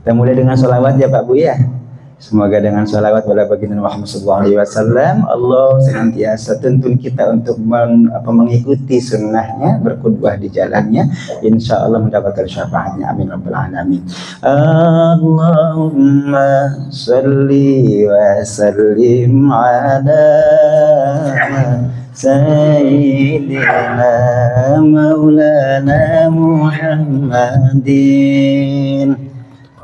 Kita mulai dengan sholawat ya Pak Bu ya. Semoga dengan sholawat pada baginda Muhammad SAW, Allah senantiasa tuntun kita untuk mengikuti sunnahnya, berkhutbah di jalannya, insya Allah mendapatkan syafaatnya. Amin rabbal alamin. Allahumma salli wa sallim ala Sayyidina Maulana Muhammadin.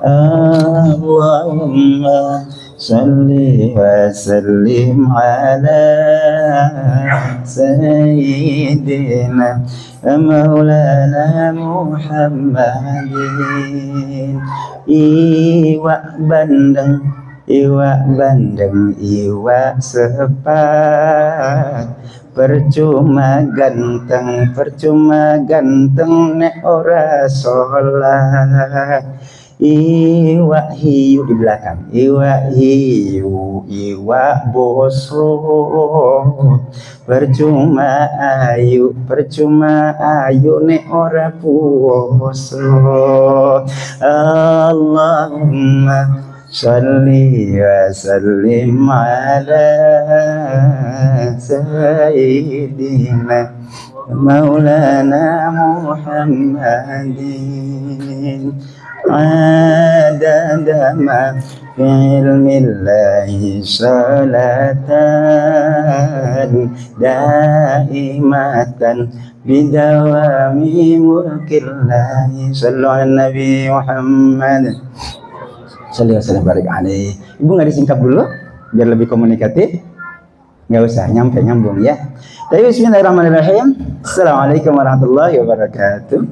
Allahumma salli wa sallim ala Sayyidina Maulana Muhammadin. Iwak bandeng, iwak sepat, percuma ganteng nek ora sholat. Iwak hiu di belakang, iwak hiu, iwak bosok, percuma ayu nek ora puasa. Allahumma sholli wa sallim ala Sayyidina Maulana Muhammadin. Adada ma fi ilmillahi salatan daimatan bidawami mulkillahi. Sallu ala Nabi Muhammad sallallahu alaihi wasallam. Ibu nggak disingkap dulu biar lebih komunikatif? Nggak usah, nyambung ya. Tapi bismillahirrahmanirrahim. Assalamualaikum warahmatullahi wabarakatuh.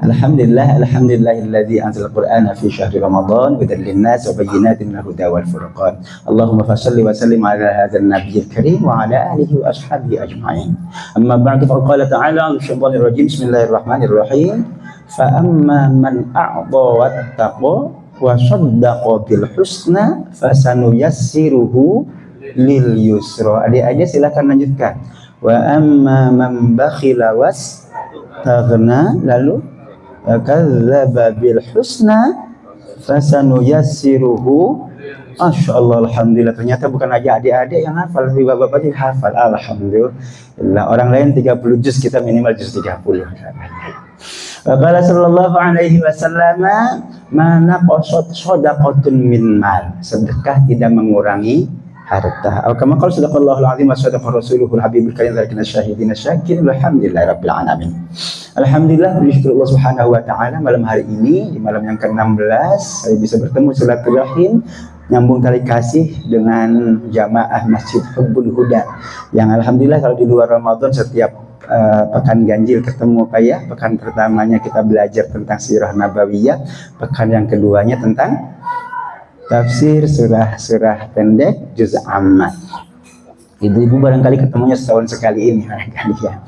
Alhamdulillahilladzi anzala al-Qur'ana fi syahri Ramadan hudan lin-nas wa bayyinatin minal huda wal furqan. Allahumma shalli wa sallim ala hadzal nabiyil karim wa ala alihi wa ashabihi ajma'in. Amma ba'du, fa qala ta'ala syaitanir rajim. Bismillahirrahmanirrahim. Fa amma man a'dha wattaqa wa shaddaqa bil husna fasanuyassiruhu lil yusra. Adik-adik silakan lanjutkan. Wa amma man bakhila wastaghna lalu kadzdzaba bil husna fasanuyassiruhu. Masyaallah, alhamdulillah, ternyata bukan aja adik-adik yang hafal, tapi bapak-bapak juga hafal. Alhamdulillah. Orang lain 30 juz, kita minimal juz 30. Qala sallallahu alaihi wasallam, "Mana qasad shadaqatun min mal." Sedekah tidak mengurangi harta. Kama qala sadaqallahul azim wa sadaqa rasuluhul habibul karim dzalika syahidina syakirin alhamdulillahirabbil alamin. Alhamdulillah, bersyukur Allah Subhanahu wa taala, malam hari ini di malam yang ke-16 saya bisa bertemu silaturahim, nyambung tali kasih dengan jamaah Masjid Hubbul Huda yang alhamdulillah kalau di luar Ramadan setiap pekan ganjil ketemu kayak pekan pertamanya kita belajar tentang sirah nabawiyah, pekan yang keduanya tentang tafsir surah-surah pendek juz amma. Ibu-ibu barangkali ketemunya setahun sekali ini barangkali ya.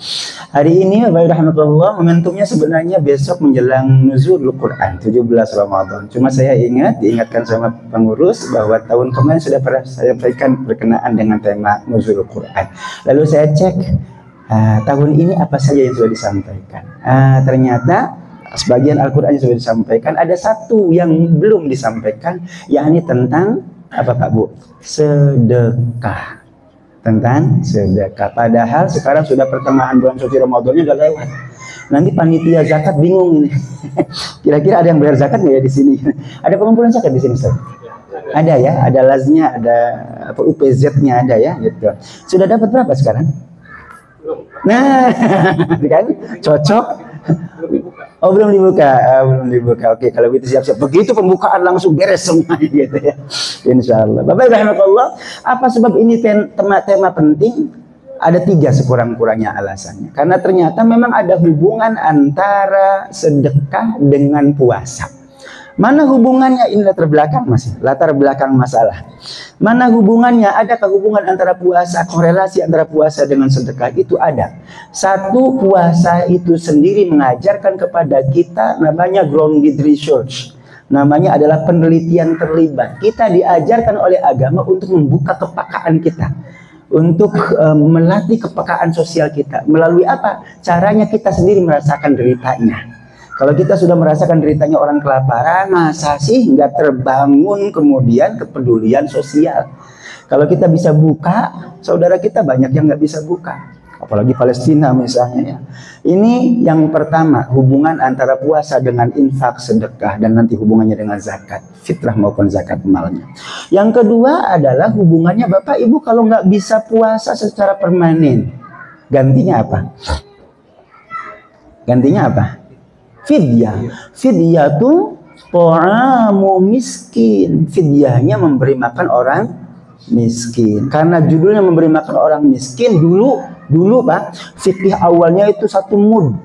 Hari ini Bapak rahmatullah, momentumnya sebenarnya besok menjelang nuzulul Quran 17 Ramadan. Cuma saya diingatkan sama pengurus bahwa tahun kemarin sudah pernah saya sampaikan berkenaan dengan tema nuzulul Quran. Lalu saya cek tahun ini apa saja yang sudah disampaikan. Ternyata sebagian Al-Quran yang sudah disampaikan, ada satu yang belum disampaikan, yakni tentang apa Pak Bu? Sedekah. Tentang sedekah. Padahal sekarang sudah pertengahan bulan suci Ramadannya udah lewat. Nanti panitia zakat bingung ini. Kira-kira ada yang bayar zakat nggak ya di sini? Ada pengumpulan zakat di sini, Ustaz? Ada ya, ada laznya, ada apa UPZ-nya ada ya, gitu. Sudah dapat berapa sekarang? Nah, kan cocok. Oh, belum dibuka. Oke, kalau gitu siap-siap. Begitu pembukaan langsung beres semua gitu ya. Insyaallah. Bapak rahmatullah, apa sebab ini tema penting? Ada 3 sekurang-kurangnya alasannya. Karena ternyata memang ada hubungan antara sedekah dengan puasa. Mana hubungannya? Ini latar belakang masalah. Mana hubungannya? Adakah hubungan antara puasa, korelasi antara puasa dengan sedekah? Itu ada. Satu, puasa itu sendiri mengajarkan kepada kita namanya grounded research. Namanya adalah penelitian terlibat. Kita diajarkan oleh agama untuk membuka kepekaan kita, untuk melatih kepekaan sosial kita. Melalui apa? Caranya kita sendiri merasakan deritanya. Kalau kita sudah merasakan deritanya orang kelaparan, masa sih nggak terbangun kemudian kepedulian sosial? Kalau kita bisa buka, saudara kita banyak yang nggak bisa buka. Apalagi Palestina misalnya ya. Ini yang pertama, hubungan antara puasa dengan infak, sedekah, dan nanti hubungannya dengan zakat, fitrah maupun zakat malnya. Yang kedua adalah hubungannya Bapak Ibu kalau nggak bisa puasa secara permanen. Gantinya apa? Gantinya apa? Fidyah. Fidyah itu ta'amu miskin. Fidyahnya memberi makan orang miskin. Karena judulnya memberi makan orang miskin, dulu Pak, fikih awalnya itu 1 mud.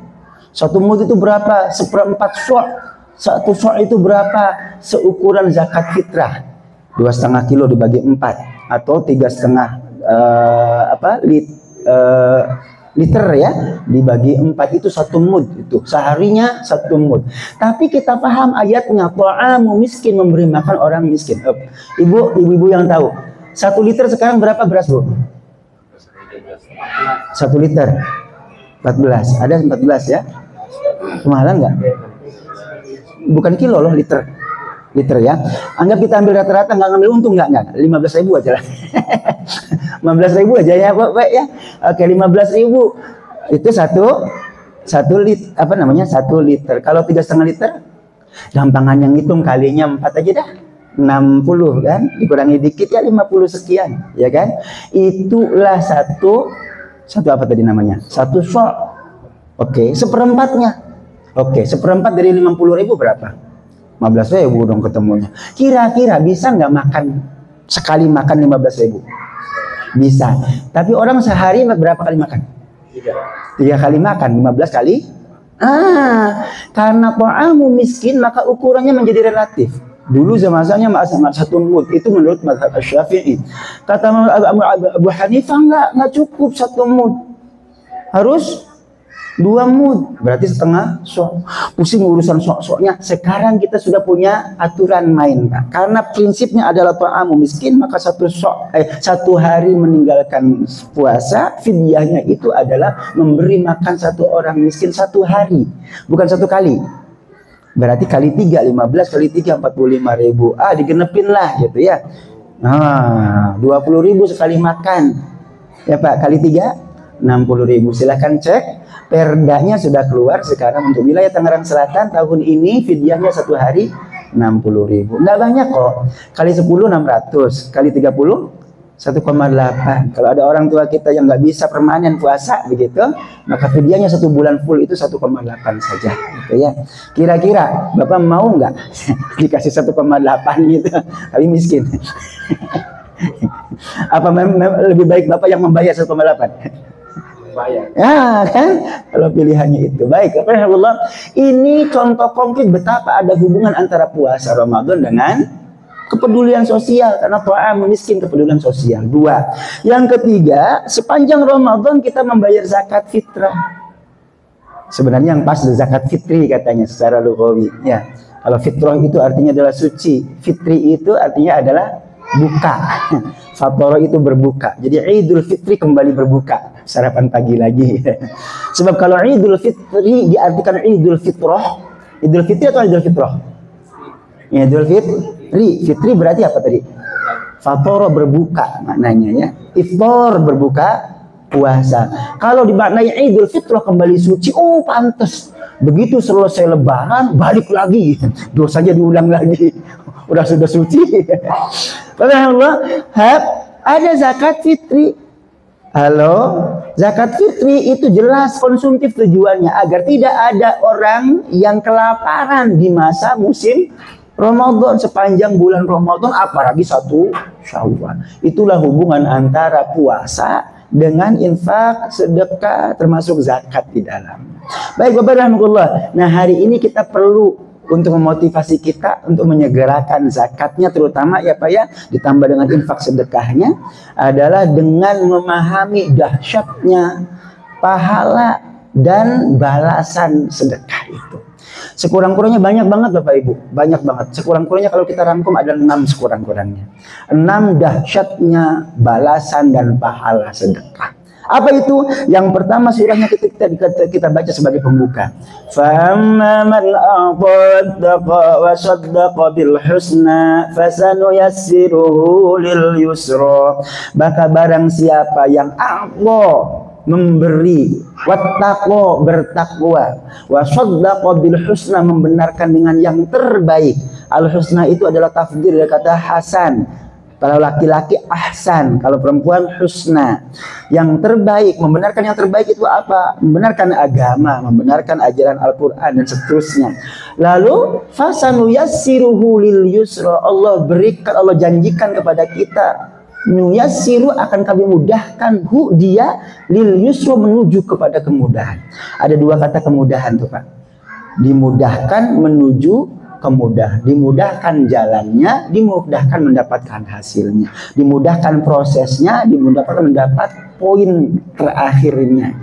1 mud itu berapa? 1/4 sok. 1 sok itu berapa? Seukuran zakat fitrah. 2,5 kilo dibagi 4 atau 3,5 liter ya, dibagi 4 itu 1 mud, itu seharinya 1 mud. Tapi kita paham ayatnya, ta'amu miskin, memberi makan orang miskin. Ibu-ibu yang tahu 1 liter sekarang berapa beras Bu? 1 liter 14, ada 14 ya, kemahalan nggak? Bukan kilo loh, liter ya. Anggap kita ambil rata-rata, nggak ngambil untung, nggak 15.000 aja lah. 15.000 aja ya Pak ya. Oke, 15.000 itu satu liter, apa namanya, 1 liter. Kalau 3,5 liter, gampangan yang hitung, kalinya 4 aja dah. 60 kan, dikurangi dikit ya 50 sekian, ya kan? Itulah satu apa tadi namanya? 1 sok. Oke, 1/4-nya. Oke, 1/4 dari 50.000 berapa? 15.000 dong ketemunya. Kira-kira bisa nggak makan sekali makan 15.000? Bisa. Tapi orang sehari berapa kali makan? 3 kali makan, 15 kali. Karena ta'amu miskin maka ukurannya menjadi relatif. Dulu zamannya sama 1 mud, itu menurut mazhab Syafi'i. Kata Abu Hanifah nggak cukup 1 mud, harus 2 mud, berarti setengah sok. Pusing urusan sok-soknya. Sekarang kita sudah punya aturan main Pak. Karena prinsipnya adalah ta'amu miskin, maka 1 hari meninggalkan puasa, fidyahnya itu adalah memberi makan 1 orang miskin 1 hari, bukan 1 kali. Berarti kali 3, 15 kali 3, 45.000. Digenepin lah gitu ya. 20.000 sekali makan. Ya Pak, kali 3, 60.000. Silahkan cek. Perdanya sudah keluar sekarang untuk wilayah Tangerang Selatan tahun ini fidyahnya 1 hari 60.000. Nggak banyak kok. Kali 10, 600. Kali 30, 1,8. Kalau ada orang tua kita yang nggak bisa permanen puasa begitu, maka fidyahnya 1 bulan full itu 1,8 saja gitu ya. Kira-kira Bapak mau nggak dikasih 1,8 gitu, tapi miskin? Apa lebih baik Bapak yang membayar 1,8? Ya kan, kalau pilihannya itu baik. Allah, ini contoh konkret betapa ada hubungan antara puasa Ramadan dengan kepedulian sosial, karena ta'am miskin, kepedulian sosial. 2. Yang ketiga, sepanjang Ramadan kita membayar zakat fitrah. Sebenarnya yang pas zakat fitri katanya secara lughawi ya. Kalau fitrah itu artinya adalah suci, fitri itu artinya adalah buka. Fatoro itu berbuka. Jadi Idul Fitri kembali berbuka, sarapan pagi lagi. Sebab kalau Idul Fitri diartikan Idul Fitrah, Idul Fitri atau Idul Fitrah? Idul Fitri. Fitri berarti apa tadi? Fatoro berbuka maknanya ya. Iftar berbuka puasa. Kalau dimaknai Idul Fitrah kembali suci, pantas. Begitu selesai lebaran balik lagi, dosanya diulang lagi. Udah sudah suci. Allah, ada zakat fitri. Halo, zakat fitri itu jelas konsumtif tujuannya agar tidak ada orang yang kelaparan di masa musim Ramadan, sepanjang bulan Ramadan, apalagi 1 Syawal. Itulah hubungan antara puasa dengan infak, sedekah, termasuk zakat di dalam. Baik Bapak rahmatullah. Nah, hari ini kita perlu untuk memotivasi kita untuk menyegerakan zakatnya, terutama ya Pak ya, ditambah dengan infak sedekahnya, adalah dengan memahami dahsyatnya pahala dan balasan sedekah itu. Sekurang-kurangnya banyak banget Bapak Ibu, banyak banget. Sekurang-kurangnya kalau kita rangkum ada 6 sekurang-kurangnya. 6 dahsyatnya balasan dan pahala sedekah. Apa itu? Yang pertama surahnya kita baca sebagai pembuka. Fa man a'taqa wa saddaqa bil husna fasanuyassiruhu lil yusra. Maka barang siapa yang memberi, wattaqo bertakwa, wasaddaqa bil husna membenarkan dengan yang terbaik. Al husna itu adalah tafsir dari kata hasan. Kalau laki-laki ahsan, kalau perempuan husna. Yang terbaik, membenarkan yang terbaik itu apa? Membenarkan agama, membenarkan ajaran Al-Qur'an dan seterusnya. Lalu fasanuyassiruhu lil yusra. Allah berikan, Allah janjikan kepada kita, nuyassiru akan kami mudahkan dia lil yusra menuju kepada kemudahan. Ada dua kata kemudahan tuh Pak. Dimudahkan menuju kemudahan, dimudahkan jalannya, dimudahkan mendapatkan hasilnya, dimudahkan prosesnya, dimudahkan mendapat poin terakhirnya,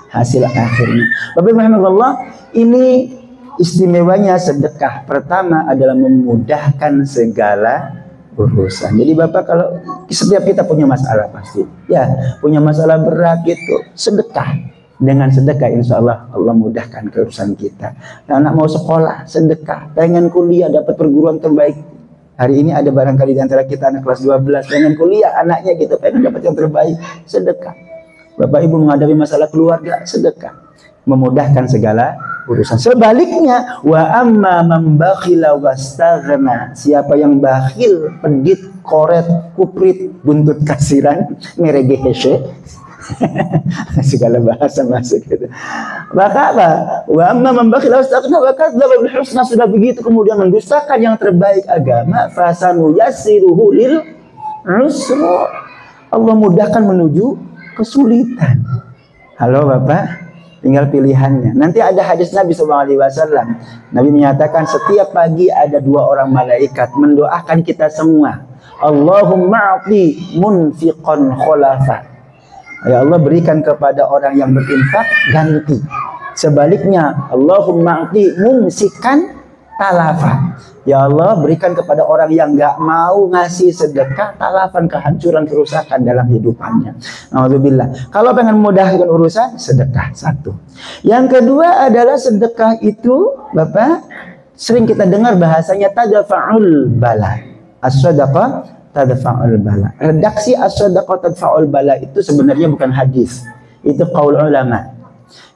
hasil akhirnya. Bapak Ibu rahimakumullah, ini istimewanya sedekah. Pertama adalah memudahkan segala urusan. Jadi Bapak, kalau setiap kita punya masalah pasti, ya punya masalah berat gitu, sedekah. Dengan sedekah insya Allah Allah mudahkan keurusan kita. Anak mau sekolah, sedekah. Pengen kuliah, dapat perguruan terbaik. Hari ini ada barangkali di antara kita anak kelas 12 pengen kuliah, anaknya gitu, pengen dapat yang terbaik, sedekah. Bapak Ibu menghadapi masalah keluarga, sedekah. Memudahkan segala urusan. Sebaliknya, wa amma man bakhila wastaghna. Siapa yang bakhil, pedit, koret, kuprit, buntut kasiran, meregehese, segala bahasa masuk gitu. Maka apa? Wa amma man bakhila wastaghna wa kadzdzaba bil husna, sudah begitu kemudian mendustakan yang terbaik agama, fasanuyassiruhu lil usra. Allah mudahkan menuju kesulitan. Halo Bapak, tinggal pilihannya. Nanti ada hadis Nabi SAW. Nabi menyatakan setiap pagi ada dua orang malaikat mendoakan kita semua. Allahumma a'ti munfiqan khulafa. Ya Allah, berikan kepada orang yang berinfak ganti. Sebaliknya, Allahumma a'ti mumsikan talafa. Ya Allah, berikan kepada orang yang nggak mau ngasih sedekah, talafan, kehancuran, kerusakan dalam hidupannya. Alhamdulillah. Kalau pengen memudahkan urusan, sedekah satu. Yang kedua adalah sedekah itu, Bapak, sering kita dengar bahasanya tadfa'ul bala. As-sadaqah tadfa'ul bala. Redaksi as-sadaqah tadfa'ul bala itu sebenarnya bukan hadis. Itu qaul ulama.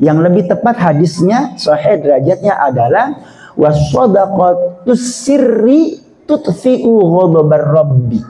Yang lebih tepat hadisnya, sahih derajatnya adalah was-sadaqatus sirri tutfi'u ghadabar rabbi.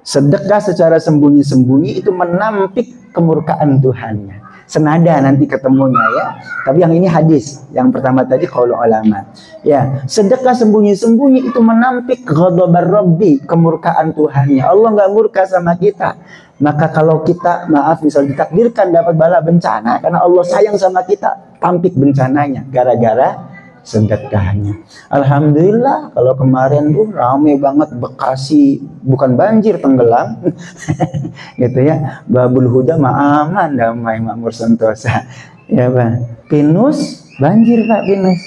Sedekah secara sembunyi-sembunyi itu menampik kemurkaan Tuhannya. Senada nanti ketemunya ya. Tapi yang ini hadis. Yang pertama tadi qaul ulama. Ya, sedekah sembunyi-sembunyi itu menampik ghadabar rabbi, kemurkaan Tuhannya. Allah nggak murka sama kita. Maka kalau kita, maaf, misal ditakdirkan dapat bala bencana karena Allah sayang sama kita, tampik bencananya gara-gara sedekahnya. Alhamdulillah, kalau kemarin tuh rame banget Bekasi, bukan banjir, tenggelam gitu ya. Babul Huda mah aman, damai, makmur, sentosa ya Pak. Pinus banjir Pak, Pinus.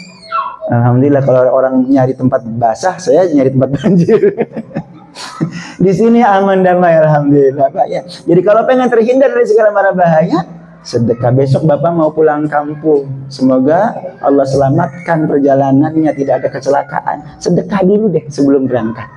Alhamdulillah, kalau orang nyari tempat basah, saya nyari tempat banjir. Di sini aman, damai, alhamdulillah Pak ya. Jadi kalau pengen terhindar dari segala mara bahaya, sedekah. Besok Bapak mau pulang kampung, semoga Allah selamatkan perjalanannya, tidak ada kecelakaan. Sedekah dulu deh sebelum berangkat.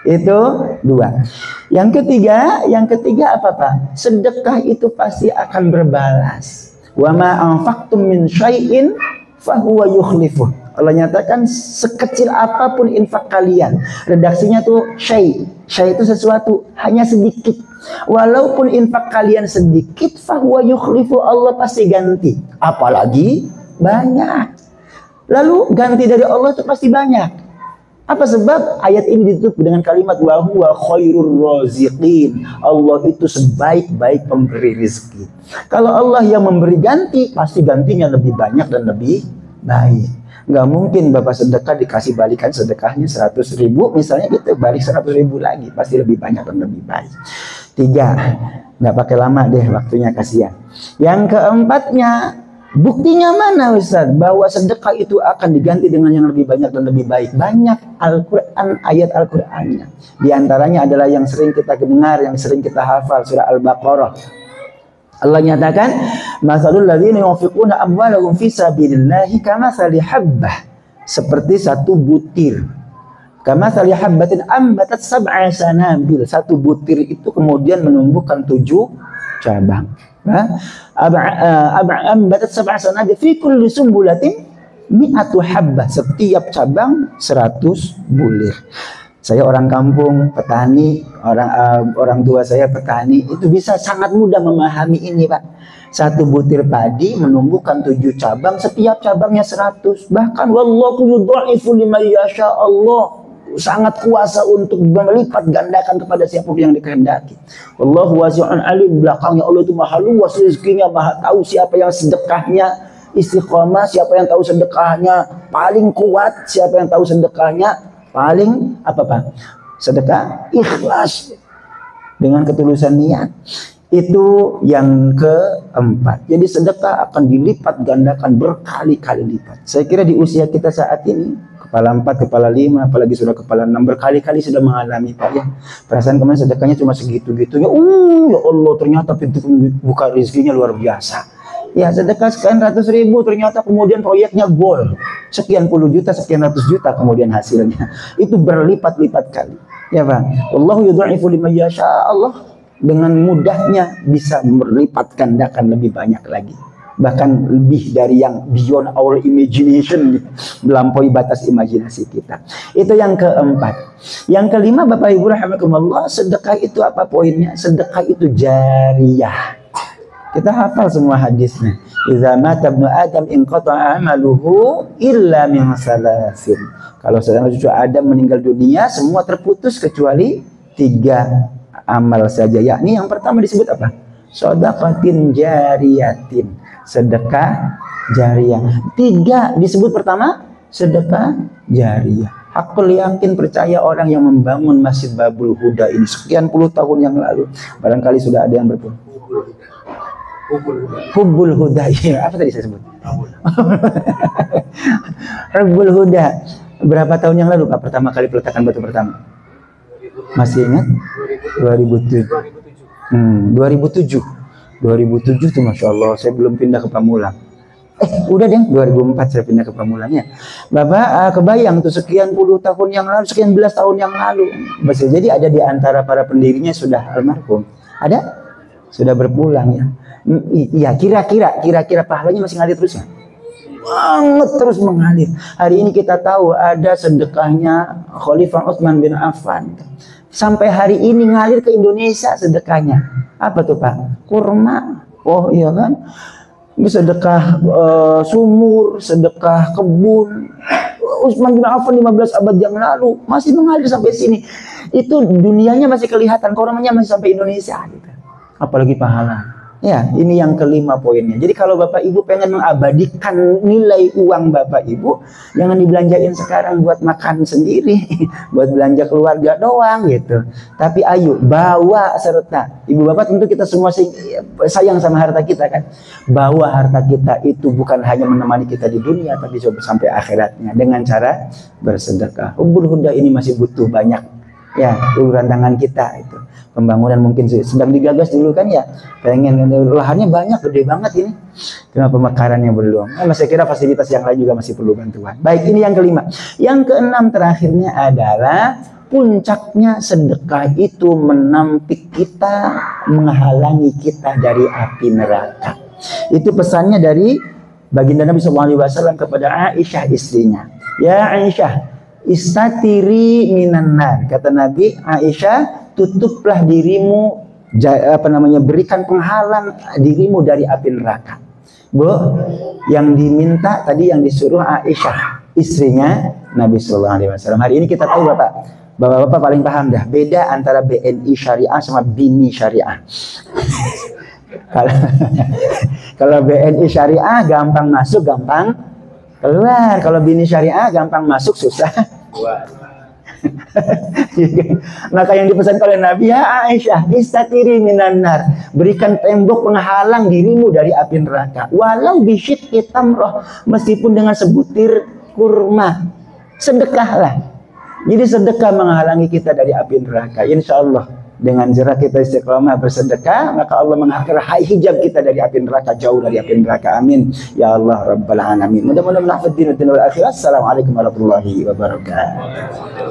Itu dua. Yang ketiga apa Pak? Sedekah itu pasti akan berbalas. Wa ma anfaqtum min syai'in fahuwa yukhlifuh. Allah nyatakan sekecil apapun infak kalian. Redaksinya tuh syai'. Syai' itu sesuatu, hanya sedikit. Walaupun infak kalian sedikit, fahuwa yukhlifu, Allah pasti ganti. Apalagi banyak. Lalu ganti dari Allah itu pasti banyak. Apa sebab? Ayat ini ditutup dengan kalimat wa huwa khairur raziqin. Allah itu sebaik-baik pemberi rezeki. Kalau Allah yang memberi ganti, pasti gantinya lebih banyak dan lebih baik. Nggak mungkin Bapak sedekah dikasih balikan sedekahnya 100.000 misalnya gitu, balik 100.000 lagi, pasti lebih banyak dan lebih baik. 3, nggak pakai lama deh waktunya, kasihan. Yang keempatnya, buktinya mana Ustaz bahwa sedekah itu akan diganti dengan yang lebih banyak dan lebih baik? Banyak Al-Quran, ayat Al-Qurannya. Di antaranya adalah yang sering kita dengar, yang sering kita hafal, surah Al-Baqarah. Allah nyatakan, masalul ladzina yunfiquna amwalahum fi sabilillahi kamatsali habbah, seperti satu butir. Kamatsali habbatin ambatat sab'a sanabil, satu butir itu kemudian menumbuhkan 7 cabang. Ambatat sab'a sanabil fi kulli sumbulatin mi'atu habbah, setiap cabang 100 bulir. Saya orang kampung, petani, orang tua saya petani, itu bisa sangat mudah memahami ini, Pak. Satu butir padi menumbuhkan 7 cabang, setiap cabangnya 100. Bahkan wallahu yudha'ifu liman yasha, Allah sangat kuasa untuk melipat gandakan kepada siapa yang dikehendaki. Wallahu wasi'un alim, belakangnya Allah itu maha luas rezekinya, maha tahu siapa yang sedekahnya istiqomah, siapa yang tahu sedekahnya paling kuat, siapa yang tahu sedekahnya paling apa Pak? Sedekah ikhlas dengan ketulusan niat. Itu yang keempat. Jadi sedekah akan dilipat gandakan berkali-kali lipat. Saya kira di usia kita saat ini, kepala 4, kepala 5, apalagi sudah kepala 6, berkali-kali sudah mengalami Pak ya. Perasaan kemarin sedekahnya cuma segitu-gitunya. Ya Allah, ternyata pintu buka rezekinya luar biasa. Ya sedekah sekian ratus ribu, ternyata kemudian proyeknya gol, sekian puluh juta, sekian ratus juta kemudian hasilnya itu berlipat-lipat kali. Ya Pak, Wallahu yudha'ifu liman yasha, Allah dengan mudahnya bisa berlipat gandakan lebih banyak lagi, bahkan lebih dari yang beyond our imagination, melampaui batas imajinasi kita. Itu yang keempat. Yang kelima, Bapak Ibu rahimakumullah, sedekah itu apa poinnya? Sedekah itu jariyah. Kita hafal semua hadisnya. Idza mata ibnu Adam inqata'a amaluhu illa min salasin. Kalau seorang cucu Adam meninggal dunia, semua terputus kecuali 3 amal saja. Yakni yang pertama disebut apa? Shadaqatin jariyatin, sedekah jariyah. 3 disebut pertama, sedekah jariyah. Hakul yakin percaya orang yang membangun Masjid Babul Huda ini sekian puluh tahun yang lalu. Barangkali sudah ada yang berpuluh. Hubbul Huda, ya, apa tadi saya sebut? Hubbul Huda. Berapa tahun yang lalu Pak pertama kali peletakan batu pertama? Masih ingat? 2007. 2007 tuh Masya Allah, saya belum pindah ke Pamulang. Udah deh, 2004 saya pindah ke Pamulangnya. Bapak kebayang tuh sekian puluh tahun yang lalu, sekian belas tahun yang lalu. Bisa jadi ada di antara para pendirinya sudah almarhum. Ada? Sudah berpulang ya. Iya, kira-kira pahalanya masih ngalir terus ya? Banget terus mengalir. Hari ini kita tahu ada sedekahnya Khalifah Utsman bin Affan. Sampai hari ini ngalir ke Indonesia sedekahnya. Apa tuh Pak? Kurma. Oh iya kan? Sedekah sumur, sedekah kebun. Utsman bin Affan 15 abad yang lalu masih mengalir sampai sini. Itu dunianya masih kelihatan, kormanya masih sampai Indonesia gitu. Apalagi pahala. Ya, ini yang kelima poinnya. Jadi kalau Bapak Ibu pengen mengabadikan nilai uang Bapak Ibu, jangan dibelanjain sekarang buat makan sendiri, buat belanja keluarga doang gitu. Tapi ayo bawa serta. Ibu Bapak tentu kita semua sayang sama harta kita kan. Bawa harta kita itu bukan hanya menemani kita di dunia, tapi coba sampai akhiratnya dengan cara bersedekah. Hubbul Huda ini masih butuh banyak ya uluran tangan kita itu. Pembangunan mungkin sedang digagas dulu kan ya, pengen lahannya banyak, gede banget ini, cuma pemekarannya belum. Saya kira fasilitas yang lain juga masih perlu bantuan. Baik, ini yang kelima. Yang keenam terakhirnya adalah puncaknya sedekah itu menampik kita, menghalangi kita dari api neraka. Itu pesannya dari baginda Nabi SAW kepada Aisyah istrinya. Ya Aisyah, istatiri minan nar. Kata Nabi, Aisyah, tutuplah dirimu, berikan penghalang dirimu dari api neraka. Bu, yang diminta tadi, yang disuruh Aisyah, istrinya Nabi SAW. Hari ini kita tahu Bapak paling paham dah beda antara BNI Syariah sama Bini Syariah. Kalau BNI Syariah gampang masuk, gampang keluar. Kalau Bini Syariah gampang masuk, susah keluar. Maka yang dipesan oleh Nabi, ya Aisyah, istatiri minan nar, berikan tembok penghalang dirimu dari api neraka, walau bisyikki tamroh, meskipun dengan sebutir kurma. Sedekahlah. Jadi sedekah menghalangi kita dari api neraka. Insya Allah Dengan jarak kita istiqamah bersedekah, maka Allah mengangkat hijab kita dari api neraka, jauh dari api neraka. Amin ya Allah rabbal alamin. Mudah-mudahan menafat din wal akhirat. Assalamualaikum warahmatullahi wabarakatuh.